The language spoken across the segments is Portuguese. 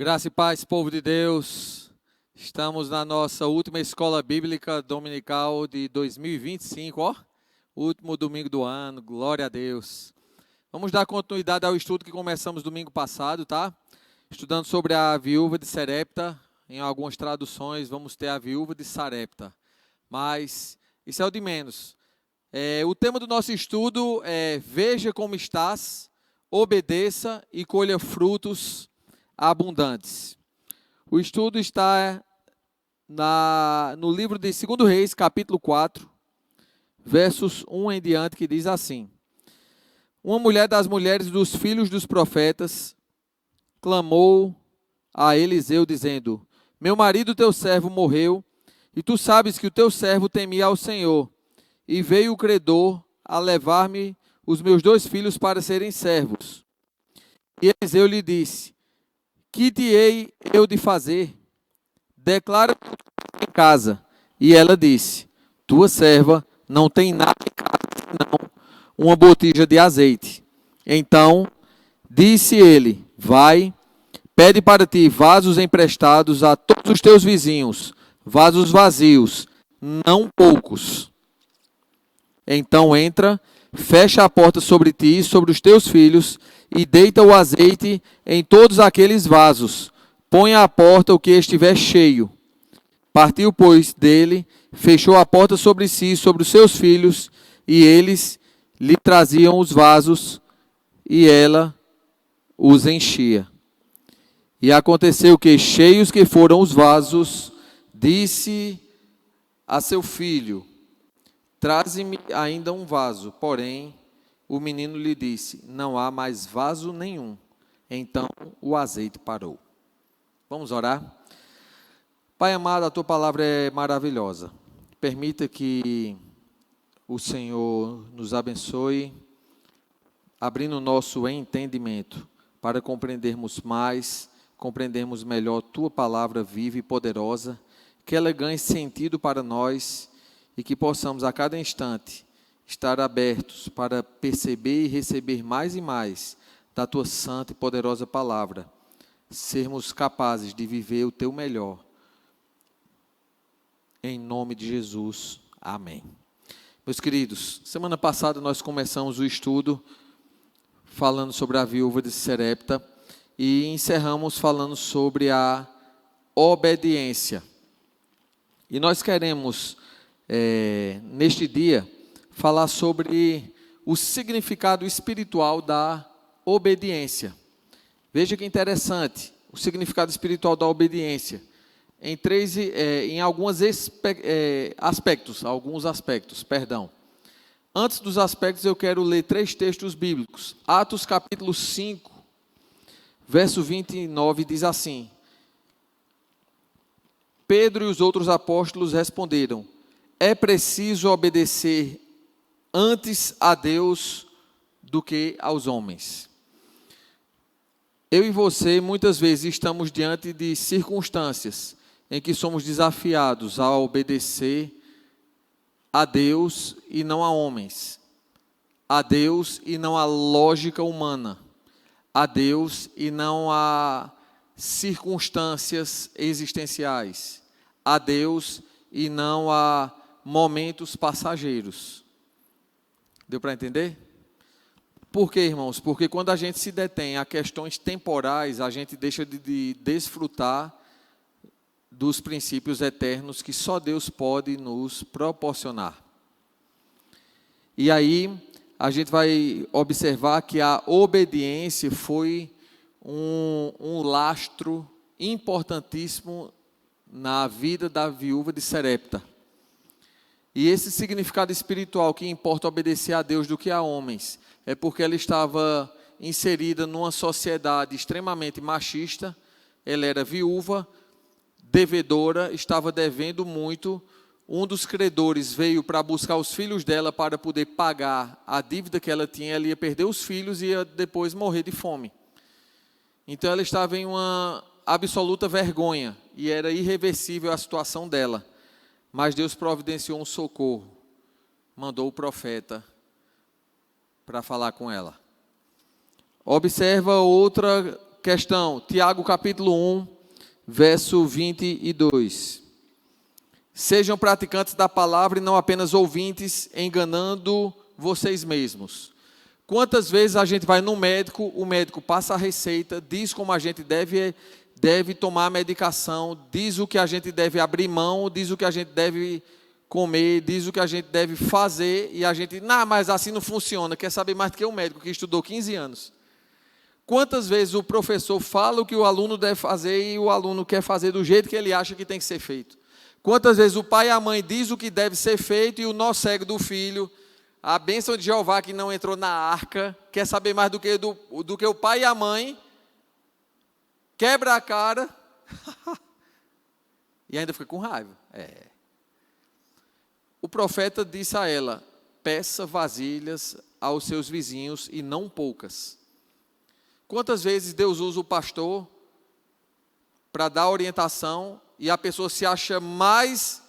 Graça e paz, povo de Deus. Estamos na nossa última escola bíblica dominical de 2025, último domingo do ano, glória a Deus. Vamos dar continuidade ao estudo que começamos domingo passado, tá? Estudando sobre a viúva de Sarepta. Em algumas traduções vamos ter a viúva de Sarepta, mas isso é o de menos. O tema do nosso estudo é: veja como estás, obedeça e colha frutos abundantes. O estudo está no livro de 2 Reis, capítulo 4, versos 1 em diante, que diz assim: Uma mulher das mulheres dos filhos dos profetas clamou a Eliseu, dizendo: Meu marido, teu servo, morreu, e tu sabes que o teu servo temia ao Senhor, e veio o credor a levar-me os meus 2 filhos para serem servos. E Eliseu lhe disse: Que te hei eu de fazer? Declara em casa. E ela disse: Tua serva não tem nada em casa, senão uma botija de azeite. Então disse ele: Vai, pede para ti vasos emprestados a todos os teus vizinhos, vasos vazios, não poucos. Então entra, fecha a porta sobre ti e sobre os teus filhos, e deita o azeite em todos aqueles vasos. Põe à porta o que estiver cheio. Partiu, pois, dele, fechou a porta sobre si e sobre os seus filhos, e eles lhe traziam os vasos, e ela os enchia. E aconteceu que, cheios que foram os vasos, disse a seu filho: Traze-me ainda um vaso. Porém, o menino lhe disse: Não há mais vaso nenhum. Então o azeite parou. Vamos orar? Pai amado, a tua palavra é maravilhosa. Permita que o Senhor nos abençoe, abrindo o nosso entendimento para compreendermos mais, compreendermos melhor tua palavra viva e poderosa, que ela ganhe sentido para nós e que possamos a cada instante estar abertos para perceber e receber mais e mais da tua santa e poderosa palavra, sermos capazes de viver o teu melhor. Em nome de Jesus, amém. Meus queridos, semana passada nós começamos o estudo falando sobre a viúva de Sarepta e encerramos falando sobre a obediência. E nós queremos, neste dia, falar sobre o significado espiritual da obediência. Veja que interessante, o significado espiritual da obediência. Em alguns aspectos. Antes dos aspectos, eu quero ler 3 textos bíblicos. Atos capítulo 5, verso 29, diz assim: Pedro e os outros apóstolos responderam: É preciso obedecer antes a Deus do que aos homens. Eu e você, muitas vezes, estamos diante de circunstâncias em que somos desafiados a obedecer a Deus e não a homens, a Deus e não a lógica humana, a Deus e não a circunstâncias existenciais, a Deus e não a momentos passageiros. Deu para entender? Por quê, irmãos? Porque quando a gente se detém a questões temporais, a gente deixa de desfrutar dos princípios eternos que só Deus pode nos proporcionar. E aí, a gente vai observar que a obediência foi um lastro importantíssimo na vida da viúva de Sarepta. E esse significado espiritual, que importa obedecer a Deus do que a homens, é porque ela estava inserida numa sociedade extremamente machista. Ela era viúva, devedora, estava devendo muito. Um dos credores veio para buscar os filhos dela para poder pagar a dívida que ela tinha. Ela ia perder os filhos e ia depois morrer de fome. Então ela estava em uma absoluta vergonha e era irreversível a situação dela. Mas Deus providenciou um socorro, mandou o profeta para falar com ela. Observa outra questão, Tiago capítulo 1, verso 22. Sejam praticantes da palavra e não apenas ouvintes, enganando vocês mesmos. Quantas vezes a gente vai no médico, o médico passa a receita, diz como a gente deve tomar a medicação, diz o que a gente deve abrir mão, diz o que a gente deve comer, diz o que a gente deve fazer, e a gente, não, mas assim não funciona, quer saber mais do que o médico que estudou 15 anos. Quantas vezes o professor fala o que o aluno deve fazer e o aluno quer fazer do jeito que ele acha que tem que ser feito? Quantas vezes o pai e a mãe diz o que deve ser feito e o nó cego do filho, a bênção de Jeová que não entrou na arca, quer saber mais do que o pai e a mãe, quebra a cara e ainda fica com raiva. O profeta disse a ela, peça vasilhas aos seus vizinhos e não poucas. Quantas vezes Deus usa o pastor para dar orientação e a pessoa se acha mais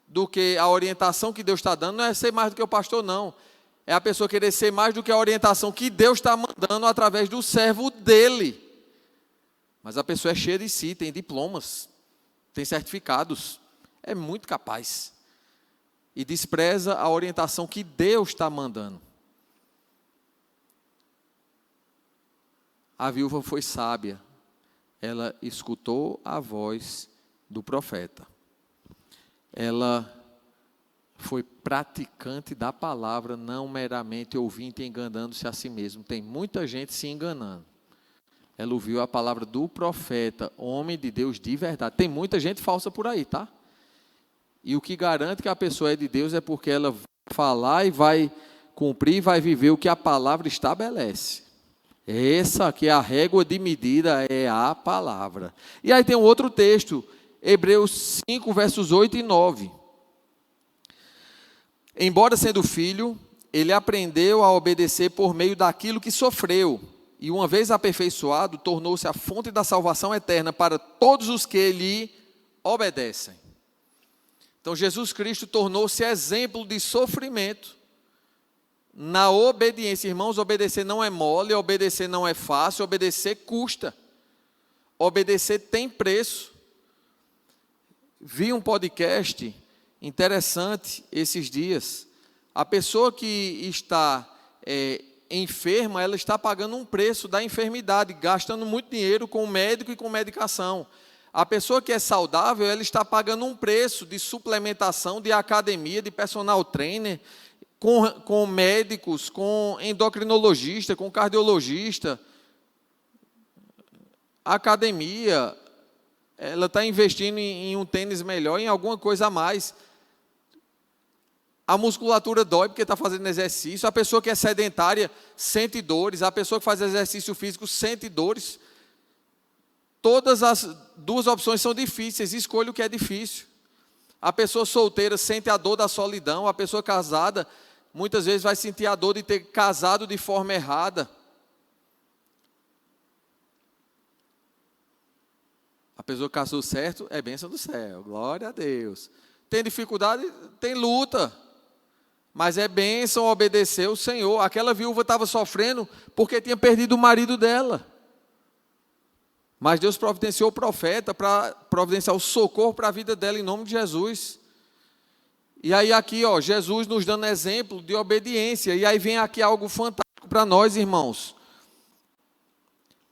do que a orientação que Deus está dando? Não é ser mais do que o pastor, não. É a pessoa querer ser mais do que a orientação que Deus está mandando através do servo dele. Mas a pessoa é cheia de si, tem diplomas, tem certificados, é muito capaz. E despreza a orientação que Deus está mandando. A viúva foi sábia, ela escutou a voz do profeta. Ela foi praticante da palavra, não meramente ouvinte, enganando-se a si mesmo. Tem muita gente se enganando. Ela ouviu a palavra do profeta, homem de Deus de verdade. Tem muita gente falsa por aí, tá? E o que garante que a pessoa é de Deus é porque ela vai falar e vai cumprir, vai viver o que a palavra estabelece. Essa que é a régua de medida, é a palavra. E aí tem um outro texto, Hebreus 5, versos 8 e 9. Embora sendo filho, ele aprendeu a obedecer por meio daquilo que sofreu. E uma vez aperfeiçoado, tornou-se a fonte da salvação eterna para todos os que lhe obedecem. Então Jesus Cristo tornou-se exemplo de sofrimento na obediência. Irmãos, obedecer não é mole, obedecer não é fácil, obedecer custa. Obedecer tem preço. Vi um podcast interessante esses dias. A pessoa que está enferma, ela está pagando um preço da enfermidade, gastando muito dinheiro com o médico e com medicação. A pessoa que é saudável, ela está pagando um preço de suplementação, de academia, de personal trainer, com médicos, com endocrinologista, com cardiologista, academia, ela está investindo em um tênis melhor, em alguma coisa a mais. A musculatura dói porque está fazendo exercício, a pessoa que é sedentária sente dores, a pessoa que faz exercício físico sente dores. Todas as duas opções são difíceis, escolha o que é difícil. A pessoa solteira sente a dor da solidão, a pessoa casada muitas vezes vai sentir a dor de ter casado de forma errada. A pessoa que casou certo é bênção do céu, glória a Deus. Tem dificuldade? Tem luta. Mas é bênção obedecer o Senhor. Aquela viúva estava sofrendo porque tinha perdido o marido dela. Mas Deus providenciou o profeta para providenciar o socorro para a vida dela em nome de Jesus. E aí aqui, Jesus nos dando exemplo de obediência. E aí vem aqui algo fantástico para nós, irmãos.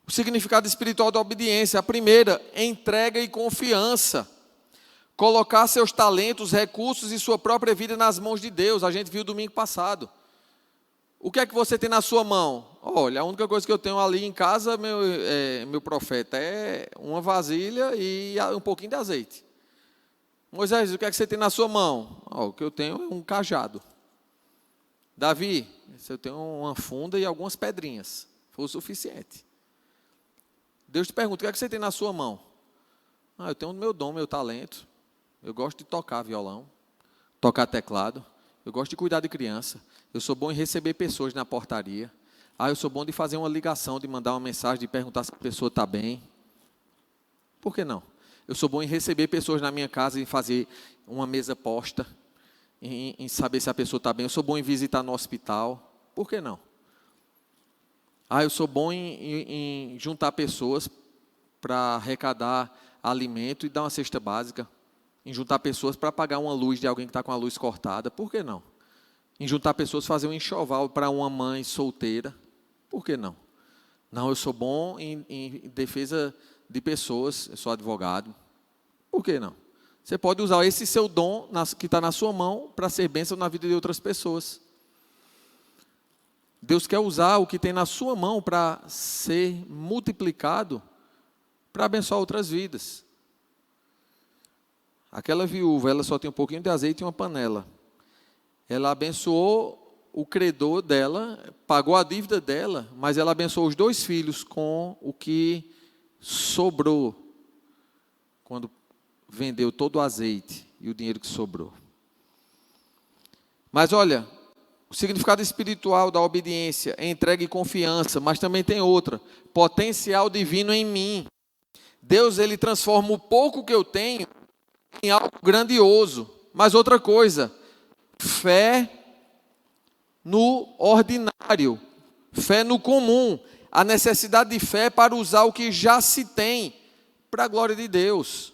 O significado espiritual da obediência. A primeira, entrega e confiança. Colocar seus talentos, recursos e sua própria vida nas mãos de Deus. A gente viu domingo passado. O que é que você tem na sua mão? Olha, a única coisa que eu tenho ali em casa, meu profeta, é uma vasilha e um pouquinho de azeite. Moisés, o que é que você tem na sua mão? O que eu tenho é um cajado. Davi, eu tenho uma funda e algumas pedrinhas. Foi o suficiente. Deus te pergunta, o que é que você tem na sua mão? Eu tenho o meu dom, meu talento. Eu gosto de tocar violão, tocar teclado. Eu gosto de cuidar de criança. Eu sou bom em receber pessoas na portaria. Eu sou bom de fazer uma ligação, de mandar uma mensagem, de perguntar se a pessoa está bem. Por que não? Eu sou bom em receber pessoas na minha casa, em fazer uma mesa posta, em saber se a pessoa está bem. Eu sou bom em visitar no hospital. Por que não? Eu sou bom em juntar pessoas para arrecadar alimento e dar uma cesta básica. Em juntar pessoas para pagar uma luz de alguém que está com a luz cortada. Por que não? Em juntar pessoas, fazer um enxoval para uma mãe solteira. Por que não? Não, eu sou bom em defesa de pessoas, eu sou advogado. Por que não? Você pode usar esse seu dom que está na sua mão para ser bênção na vida de outras pessoas. Deus quer usar o que tem na sua mão para ser multiplicado, para abençoar outras vidas. Aquela viúva, ela só tem um pouquinho de azeite e uma panela. Ela abençoou o credor dela, pagou a dívida dela, mas ela abençoou os 2 filhos com o que sobrou, quando vendeu todo o azeite e o dinheiro que sobrou. Mas olha, o significado espiritual da obediência é entrega e confiança, mas também tem outra, potencial divino em mim. Deus, ele transforma o pouco que eu tenho em algo grandioso. Mas outra coisa, fé no ordinário, fé no comum, a necessidade de fé para usar o que já se tem para a glória de Deus.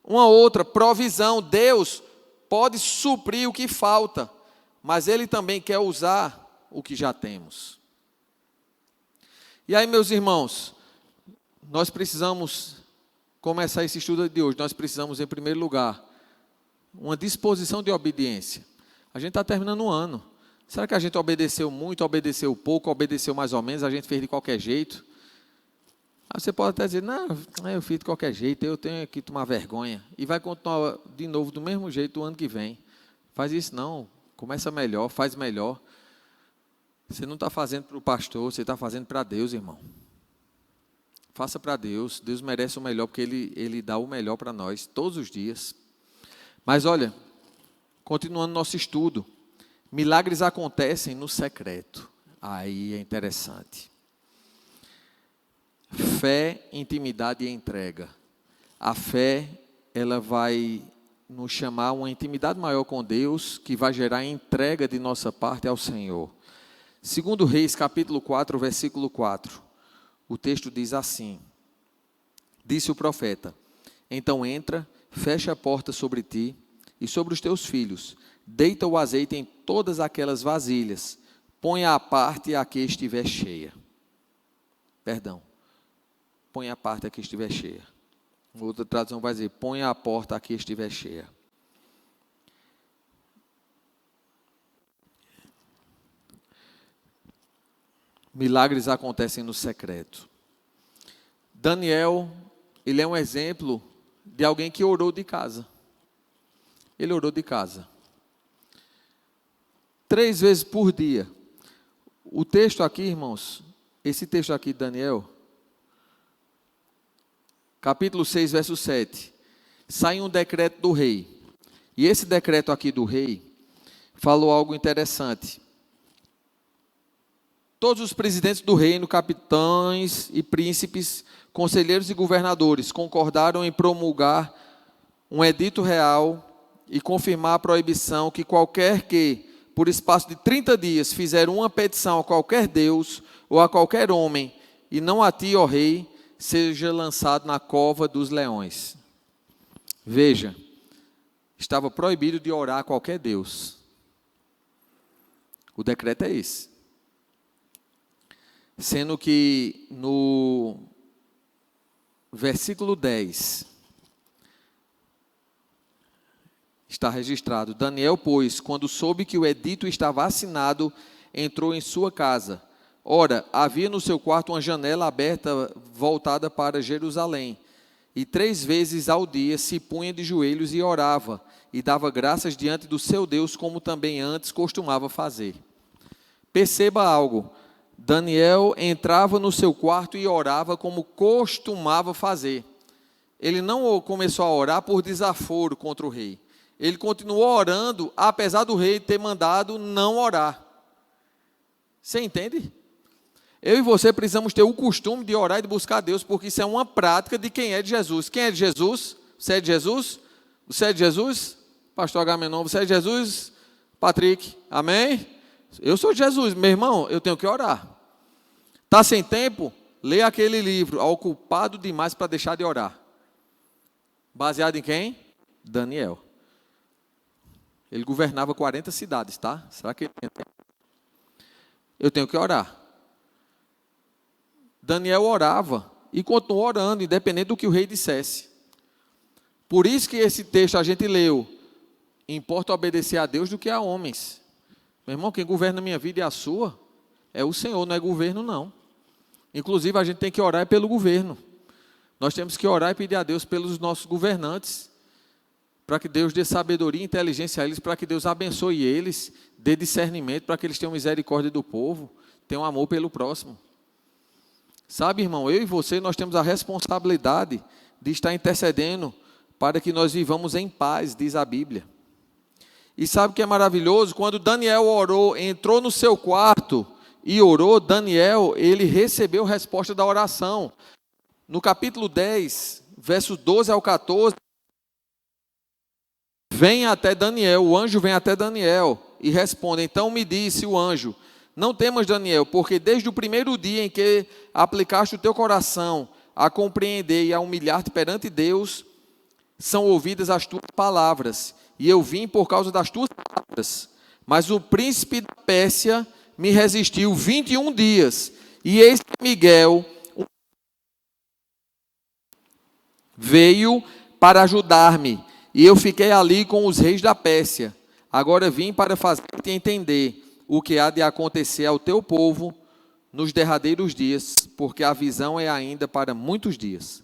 Uma outra, provisão. Deus pode suprir o que falta, mas Ele também quer usar o que já temos. E aí, meus irmãos, nós precisamos começar esse estudo de hoje. Nós precisamos, em primeiro lugar, uma disposição de obediência. A gente está terminando o ano. Será que a gente obedeceu muito, obedeceu pouco, obedeceu mais ou menos, a gente fez de qualquer jeito? Aí você pode até dizer, não, eu fiz de qualquer jeito, eu tenho que tomar vergonha. E vai continuar de novo do mesmo jeito o ano que vem. Faz isso não, começa melhor, faz melhor. Você não está fazendo para o pastor, você está fazendo para Deus, irmão. Faça para Deus, Deus merece o melhor, porque Ele dá o melhor para nós, todos os dias. Mas olha, continuando nosso estudo, milagres acontecem no secreto. Aí é interessante. Fé, intimidade e entrega. A fé, ela vai nos chamar a uma intimidade maior com Deus, que vai gerar entrega de nossa parte ao Senhor. 2 Reis, capítulo 4, versículo 4. O texto diz assim: disse o profeta, então entra, fecha a porta sobre ti e sobre os teus filhos, deita o azeite em todas aquelas vasilhas, põe à parte a que estiver cheia. Põe à parte a que estiver cheia. Outra tradução vai dizer, põe à porta a que estiver cheia. Milagres acontecem no secreto. Daniel, ele é um exemplo de alguém que orou de casa. Ele orou de casa. 3 vezes por dia. O texto aqui, irmãos, esse texto aqui de Daniel, capítulo 6, verso 7. Sai um decreto do rei. E esse decreto aqui do rei falou algo interessante. Todos os presidentes do reino, capitães e príncipes, conselheiros e governadores concordaram em promulgar um edito real e confirmar a proibição que qualquer que, por espaço de 30 dias, fizer uma petição a qualquer Deus ou a qualquer homem, e não a ti, ó rei, seja lançado na cova dos leões. Veja, estava proibido de orar a qualquer Deus. O decreto é esse. Sendo que no versículo 10 está registrado: Daniel, pois, quando soube que o edito estava assinado, entrou em sua casa. Ora, havia no seu quarto uma janela aberta voltada para Jerusalém, e 3 vezes ao dia se punha de joelhos e orava, e dava graças diante do seu Deus, como também antes costumava fazer. Perceba algo. Daniel entrava no seu quarto e orava como costumava fazer. Ele não começou a orar por desaforo contra o rei. Ele continuou orando, apesar do rei ter mandado não orar. Você entende? Eu e você precisamos ter o costume de orar e de buscar Deus, porque isso é uma prática de quem é de Jesus. Quem é de Jesus? Você é de Jesus? Você é de Jesus? Pastor Agamenon, você é de Jesus? Patrick, amém? Eu sou de Jesus, meu irmão, eu tenho que orar. Está sem tempo? Lê aquele livro, Ocupado Demais para Deixar de Orar. Baseado em quem? Daniel. Ele governava 40 cidades, tá? Será que ele tinha tempo? Eu tenho que orar. Daniel orava e continuou orando, independente do que o rei dissesse. Por isso que esse texto a gente leu. Importa obedecer a Deus do que a homens. Meu irmão, quem governa a minha vida e a sua é o Senhor, não é governo não. Inclusive a gente tem que orar pelo governo. Nós temos que orar e pedir a Deus pelos nossos governantes, para que Deus dê sabedoria e inteligência a eles, para que Deus abençoe eles, dê discernimento, para que eles tenham misericórdia do povo, tenham amor pelo próximo. Sabe, irmão, eu e você, nós temos a responsabilidade de estar intercedendo para que nós vivamos em paz, diz a Bíblia. E sabe o que é maravilhoso? Quando Daniel orou, entrou no seu quarto e orou, Daniel, ele recebeu a resposta da oração. No capítulo 10, versos 12 ao 14, vem até Daniel, o anjo vem até Daniel e responde: então me disse o anjo, não temas, Daniel, porque desde o primeiro dia em que aplicaste o teu coração a compreender e a humilhar-te perante Deus, são ouvidas as tuas palavras, e eu vim por causa das tuas palavras. Mas o príncipe da Pérsia me resistiu 21 dias, e eis que Miguel veio para ajudar-me, e eu fiquei ali com os reis da Pérsia. Agora vim para fazer-te entender o que há de acontecer ao teu povo nos derradeiros dias, porque a visão é ainda para muitos dias.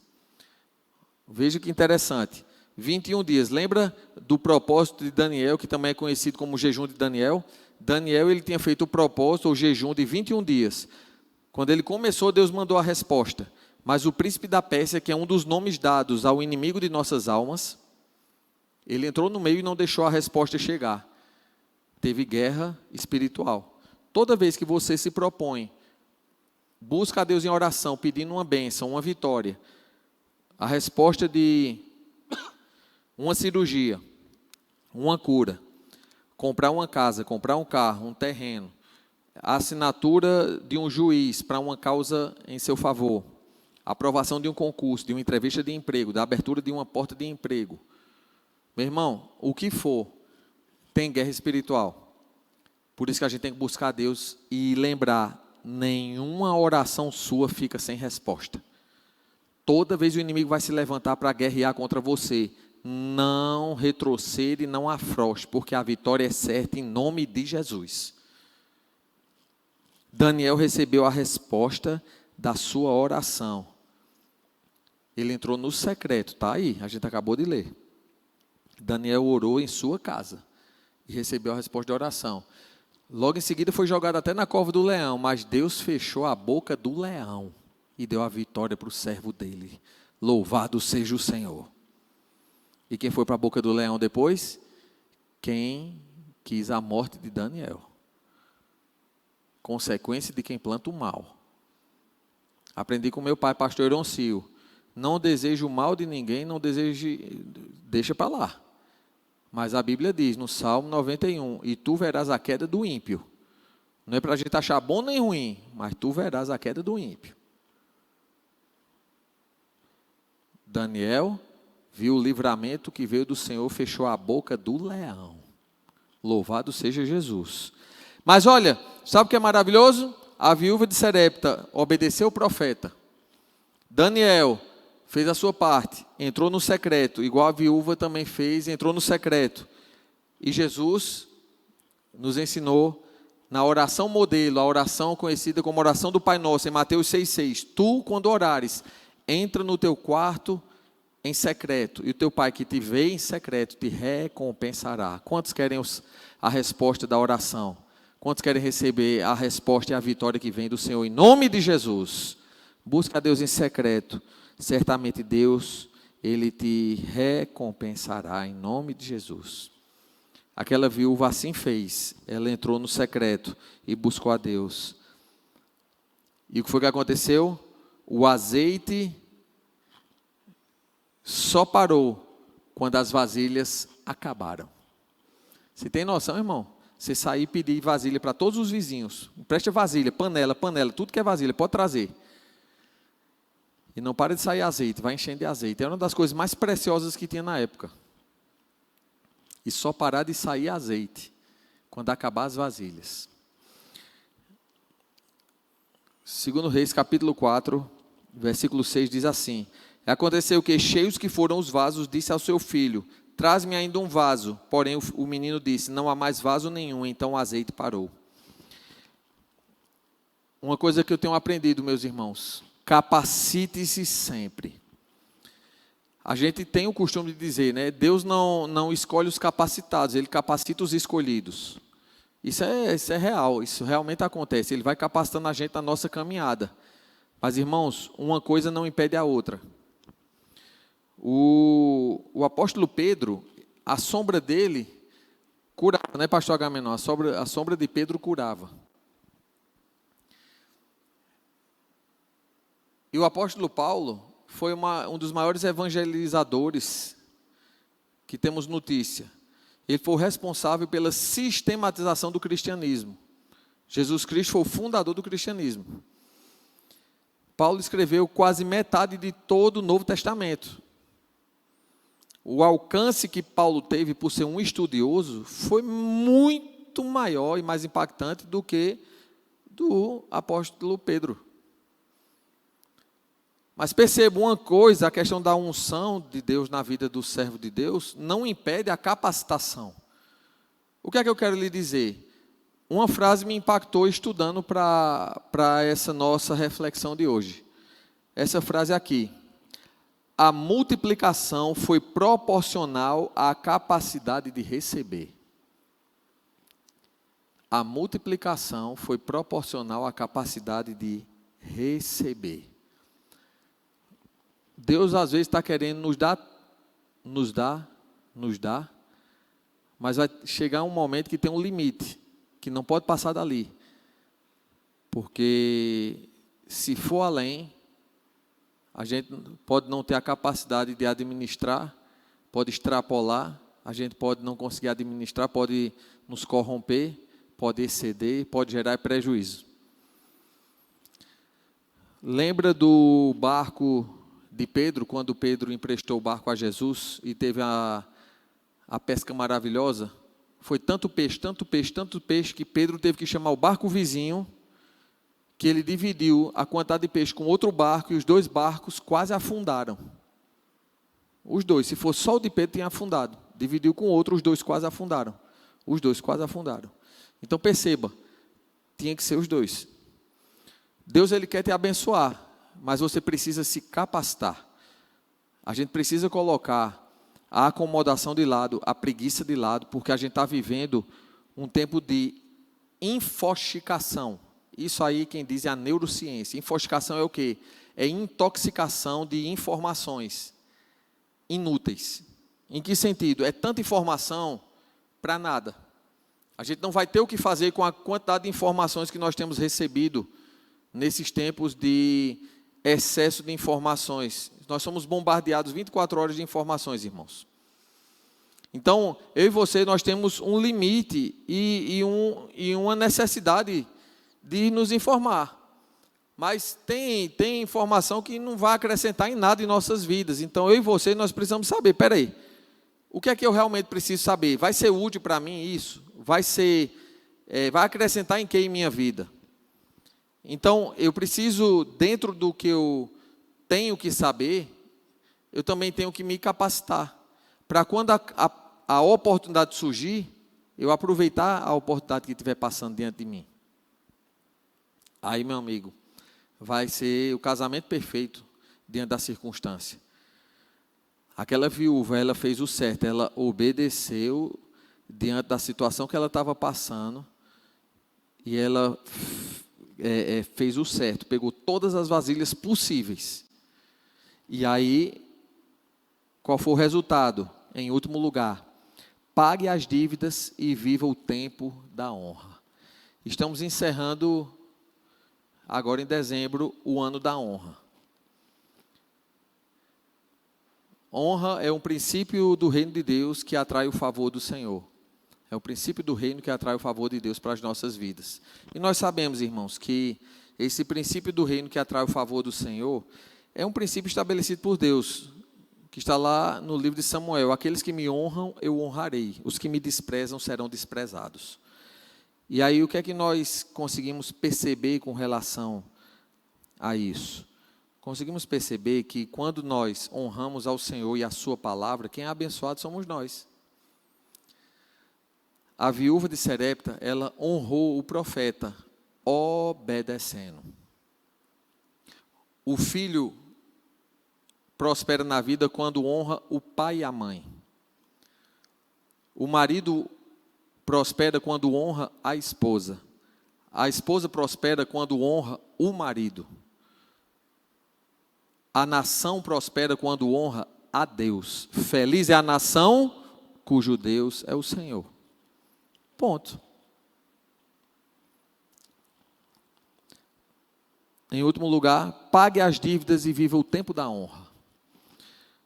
Veja que interessante, 21 dias, lembra do propósito de Daniel, que também é conhecido como o jejum de Daniel? Daniel, ele tinha feito o propósito, ou jejum de 21 dias. Quando ele começou, Deus mandou a resposta. Mas o príncipe da Pérsia, que é um dos nomes dados ao inimigo de nossas almas, ele entrou no meio e não deixou a resposta chegar. Teve guerra espiritual. Toda vez que você se propõe, busca a Deus em oração, pedindo uma bênção, uma vitória, a resposta de uma cirurgia, uma cura, comprar uma casa, comprar um carro, um terreno, a assinatura de um juiz para uma causa em seu favor, a aprovação de um concurso, de uma entrevista de emprego, da abertura de uma porta de emprego. Meu irmão, o que for, tem guerra espiritual. Por isso que a gente tem que buscar a Deus e lembrar, nenhuma oração sua fica sem resposta. Toda vez o inimigo vai se levantar para guerrear contra você, não retroceda e não afrouxe, porque a vitória é certa em nome de Jesus. Daniel recebeu a resposta da sua oração. Ele entrou no secreto, está aí, a gente acabou de ler. Daniel orou em sua casa e recebeu a resposta da oração. Logo em seguida foi jogado até na cova do leão, mas Deus fechou a boca do leão e deu a vitória para o servo dele. Louvado seja o Senhor. E quem foi para a boca do leão depois? Quem quis a morte de Daniel. Consequência de quem planta o mal. Aprendi com meu pai, pastor Eroncio. Não desejo o mal de ninguém, não deseje, deixa para lá. Mas a Bíblia diz no Salmo 91, e tu verás a queda do ímpio. Não é para a gente achar bom nem ruim, mas tu verás a queda do ímpio. Daniel viu o livramento que veio do Senhor, fechou a boca do leão. Louvado seja Jesus. Mas olha, sabe o que é maravilhoso? A viúva de Sarepta obedeceu o profeta. Daniel fez a sua parte, entrou no secreto, igual a viúva também fez, entrou no secreto. E Jesus nos ensinou na oração modelo, a oração conhecida como oração do Pai Nosso, em Mateus 6,6. Tu, quando orares, entra no teu quarto em secreto, e o teu Pai que te vê em secreto te recompensará. Quantos querem a resposta da oração? Quantos querem receber a resposta e a vitória que vem do Senhor? Em nome de Jesus, busca a Deus em secreto. Certamente Deus, Ele te recompensará em nome de Jesus. Aquela viúva assim fez. Ela entrou no secreto e buscou a Deus. E o que foi que aconteceu? O azeite só parou quando as vasilhas acabaram. Você tem noção, irmão? Você sair e pedir vasilha para todos os vizinhos. Empresta vasilha, panela, tudo que é vasilha, pode trazer. E não para de sair azeite, vai enchendo de azeite. Era uma das coisas mais preciosas que tinha na época. E só parar de sair azeite quando acabar as vasilhas. 2 Reis, capítulo 4, versículo 6, diz assim: aconteceu que, cheios que foram os vasos, disse ao seu filho: traz-me ainda um vaso. Porém, o menino disse: não há mais vaso nenhum. Então o azeite parou. Uma coisa que eu tenho aprendido, meus irmãos: capacite-se sempre. A gente tem o costume de dizer, né? Deus não escolhe os capacitados, Ele capacita os escolhidos. Isso é real, isso realmente acontece. Ele vai capacitando a gente na nossa caminhada. Mas, irmãos, uma coisa não impede a outra. O apóstolo Pedro, a sombra dele curava, né, pastor Agamenon? A sombra de Pedro curava. E o apóstolo Paulo foi um dos maiores evangelizadores que temos notícia. Ele foi o responsável pela sistematização do cristianismo. Jesus Cristo foi o fundador do cristianismo. Paulo escreveu quase metade de todo o Novo Testamento. O alcance que Paulo teve por ser um estudioso foi muito maior e mais impactante do que do apóstolo Pedro. Mas perceba uma coisa: a questão da unção de Deus na vida do servo de Deus não impede a capacitação. O que é que eu quero lhe dizer? Uma frase me impactou estudando para essa nossa reflexão de hoje. Essa frase aqui: a multiplicação foi proporcional à capacidade de receber. A multiplicação foi proporcional à capacidade de receber. Deus às vezes está querendo nos dar, mas vai chegar um momento que tem um limite, que não pode passar dali. Porque se for além, a gente pode não ter a capacidade de administrar, pode extrapolar, a gente pode não conseguir administrar, pode nos corromper, pode exceder, pode gerar prejuízo. Lembra do barco de Pedro, quando Pedro emprestou o barco a Jesus e teve a pesca maravilhosa? Foi tanto peixe, que Pedro teve que chamar o barco vizinho, que ele dividiu a quantidade de peixe com outro barco, e os dois barcos quase afundaram. Os dois, se fosse só o de Pedro, tinha afundado. Dividiu com outro, os dois quase afundaram. Então perceba, tinha que ser os dois. Deus, Ele quer te abençoar, mas você precisa se capacitar. A gente precisa colocar a acomodação de lado, a preguiça de lado, porque a gente está vivendo um tempo de infoxicação. Isso aí quem diz é a neurociência. Infoxicação é o quê? É intoxicação de informações inúteis. Em que sentido? É tanta informação para nada. A gente não vai ter o que fazer com a quantidade de informações que nós temos recebido nesses tempos de excesso de informações. Nós somos bombardeados 24 horas de informações, irmãos. Então, eu e você, nós temos um limite e uma necessidade de nos informar. Mas tem informação que não vai acrescentar em nada em nossas vidas. Então, eu e você, nós precisamos saber, espera aí, o que é que eu realmente preciso saber? Vai ser útil para mim isso? Vai acrescentar em que em minha vida? Então, eu preciso, dentro do que eu tenho que saber, eu também tenho que me capacitar, para quando a oportunidade surgir, eu aproveitar a oportunidade que estiver passando diante de mim. Aí, meu amigo, vai ser o casamento perfeito diante da circunstância. Aquela viúva, ela fez o certo, ela obedeceu diante da situação que ela estava passando, e ela fez o certo, pegou todas as vasilhas possíveis. E aí, qual foi o resultado? Em último lugar, pague as dívidas e viva o tempo da honra. Estamos encerrando, agora em dezembro, o ano da honra. Honra é um princípio do reino de Deus que atrai o favor do Senhor. É o princípio do reino que atrai o favor de Deus para as nossas vidas. E nós sabemos, irmãos, que esse princípio do reino que atrai o favor do Senhor é um princípio estabelecido por Deus, que está lá no livro de Samuel. Aqueles que me honram, eu honrarei. Os que me desprezam serão desprezados. E aí, o que é que nós conseguimos perceber com relação a isso? Conseguimos perceber que quando nós honramos ao Senhor e a sua palavra, quem é abençoado somos nós. A viúva de Sarepta, ela honrou o profeta, obedecendo. O filho prospera na vida quando honra o pai e a mãe. O marido prospera quando honra a esposa. A esposa prospera quando honra o marido. A nação prospera quando honra a Deus. Feliz é a nação cujo Deus é o Senhor. Ponto. Em último lugar, pague as dívidas e viva o tempo da honra.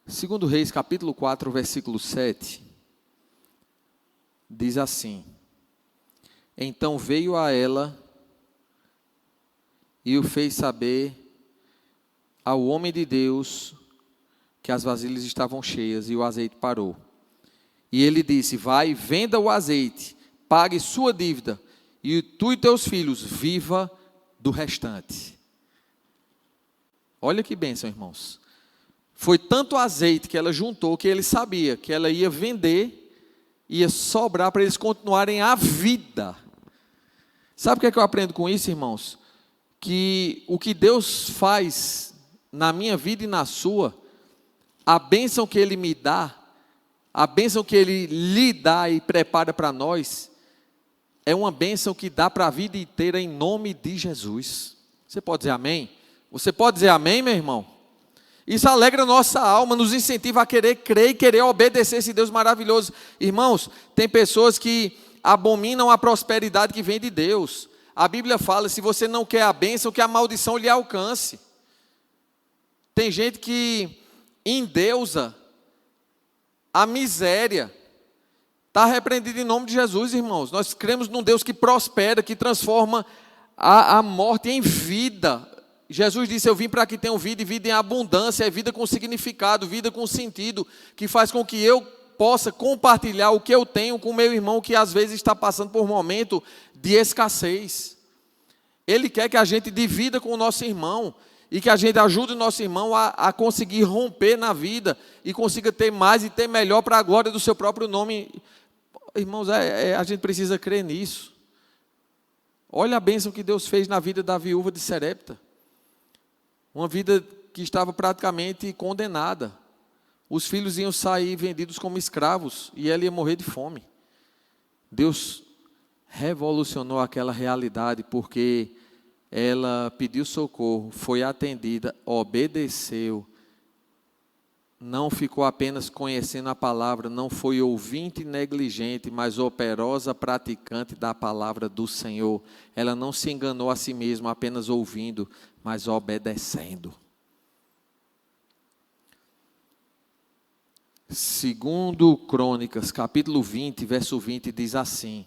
Segundo Reis, capítulo 4, versículo 7, diz assim: Então veio a ela e o fez saber ao homem de Deus que as vasilhas estavam cheias e o azeite parou. E ele disse: Vai, venda o azeite, pague sua dívida, e tu e teus filhos viva do restante. Olha que bênção, irmãos. Foi tanto azeite que ela juntou, que ele sabia que ela ia vender, ia sobrar para eles continuarem a vida. Sabe o que é que eu aprendo com isso, irmãos? Que o que Deus faz na minha vida e na sua, a bênção que Ele me dá, a bênção que Ele lhe dá e prepara para nós, é uma bênção que dá para a vida inteira em nome de Jesus. Você pode dizer amém? Você pode dizer amém, meu irmão? Isso alegra a nossa alma, nos incentiva a querer crer e querer obedecer esse Deus maravilhoso. Irmãos, tem pessoas que abominam a prosperidade que vem de Deus. A Bíblia fala, se você não quer a bênção, que a maldição lhe alcance. Tem gente que endeusa a miséria. Está repreendido em nome de Jesus, irmãos. Nós cremos num Deus que prospera, que transforma a morte em vida. Jesus disse: eu vim para que tenham vida e vida em abundância, é vida com significado, vida com sentido, que faz com que eu possa compartilhar o que eu tenho com o meu irmão que às vezes está passando por um momento de escassez. Ele quer que a gente divida com o nosso irmão e que a gente ajude o nosso irmão a conseguir romper na vida e consiga ter mais e ter melhor para a glória do seu próprio nome. Irmãos, a gente precisa crer nisso. Olha a bênção que Deus fez na vida da viúva de Sarepta. Uma vida que estava praticamente condenada. Os filhos iam sair vendidos como escravos e ela ia morrer de fome. Deus revolucionou aquela realidade porque ela pediu socorro, foi atendida, obedeceu, não ficou apenas conhecendo a palavra, não foi ouvinte negligente, mas operosa praticante da palavra do Senhor. Ela não se enganou a si mesma apenas ouvindo, mas obedecendo. Segundo Crônicas, capítulo 20, verso 20, diz assim: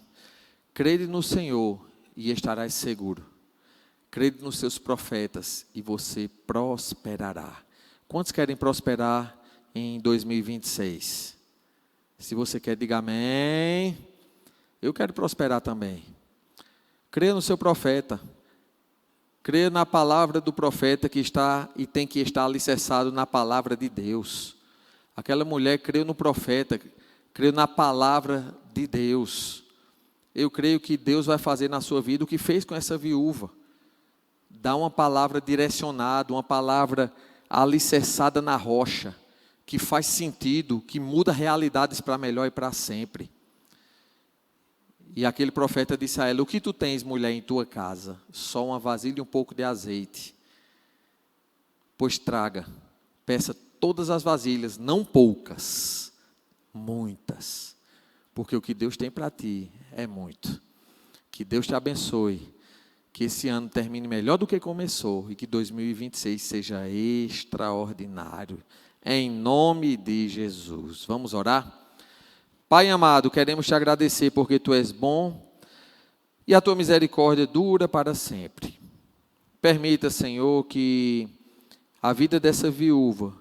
crede no Senhor e estarás seguro. Crede nos seus profetas e você prosperará. Quantos querem prosperar em 2026? Se você quer, diga amém. Eu quero prosperar também. Creia no seu profeta. Creia na palavra do profeta que está e tem que estar alicerçado na palavra de Deus. Aquela mulher creu no profeta, creu na palavra de Deus. Eu creio que Deus vai fazer na sua vida o que fez com essa viúva. Dá uma palavra direcionada, uma palavra alicerçada na rocha, que faz sentido, que muda realidades para melhor e para sempre. E aquele profeta disse a ela: o que tu tens, mulher, em tua casa? Só uma vasilha e um pouco de azeite. Pois traga, peça todas as vasilhas, não poucas, muitas. Porque o que Deus tem para ti é muito. Que Deus te abençoe. Que esse ano termine melhor do que começou e que 2026 seja extraordinário. Em nome de Jesus. Vamos orar? Pai amado, queremos te agradecer porque tu és bom e a tua misericórdia dura para sempre. Permita, Senhor, que a vida dessa viúva,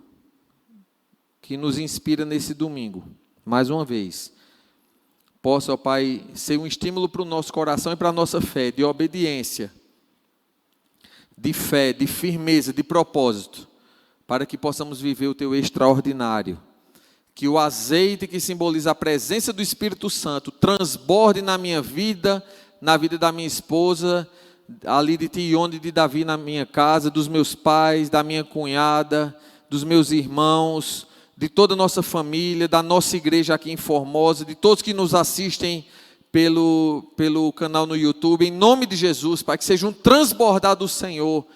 que nos inspira nesse domingo, mais uma vez, possa, ó Pai, ser um estímulo para o nosso coração e para a nossa fé, de obediência, de fé, de firmeza, de propósito, para que possamos viver o teu extraordinário. Que o azeite que simboliza a presença do Espírito Santo transborde na minha vida, na vida da minha esposa, ali de Tione e de Davi na minha casa, dos meus pais, da minha cunhada, dos meus irmãos, de toda a nossa família, da nossa igreja aqui em Formosa, de todos que nos assistem pelo canal no YouTube, em nome de Jesus, para que sejam transbordados do Senhor,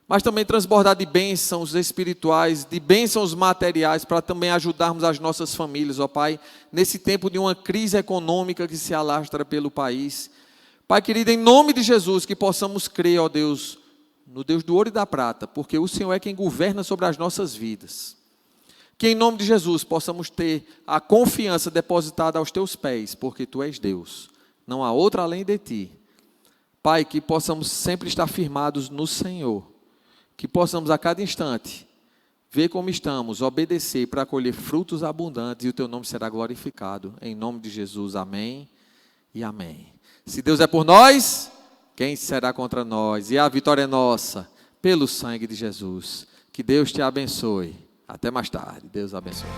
mas também transbordar de bênçãos espirituais, de bênçãos materiais, para também ajudarmos as nossas famílias, ó Pai, nesse tempo de uma crise econômica que se alastra pelo país. Pai querido, em nome de Jesus, que possamos crer, ó Deus, no Deus do ouro e da prata, porque o Senhor é quem governa sobre as nossas vidas. Que em nome de Jesus possamos ter a confiança depositada aos teus pés, porque tu és Deus, não há outra além de ti. Pai, que possamos sempre estar firmados no Senhor, que possamos a cada instante ver como estamos, obedecer para colher frutos abundantes e o teu nome será glorificado. Em nome de Jesus, amém e amém. Se Deus é por nós, quem será contra nós? E a vitória é nossa, pelo sangue de Jesus. Que Deus te abençoe. Até mais tarde. Deus abençoe.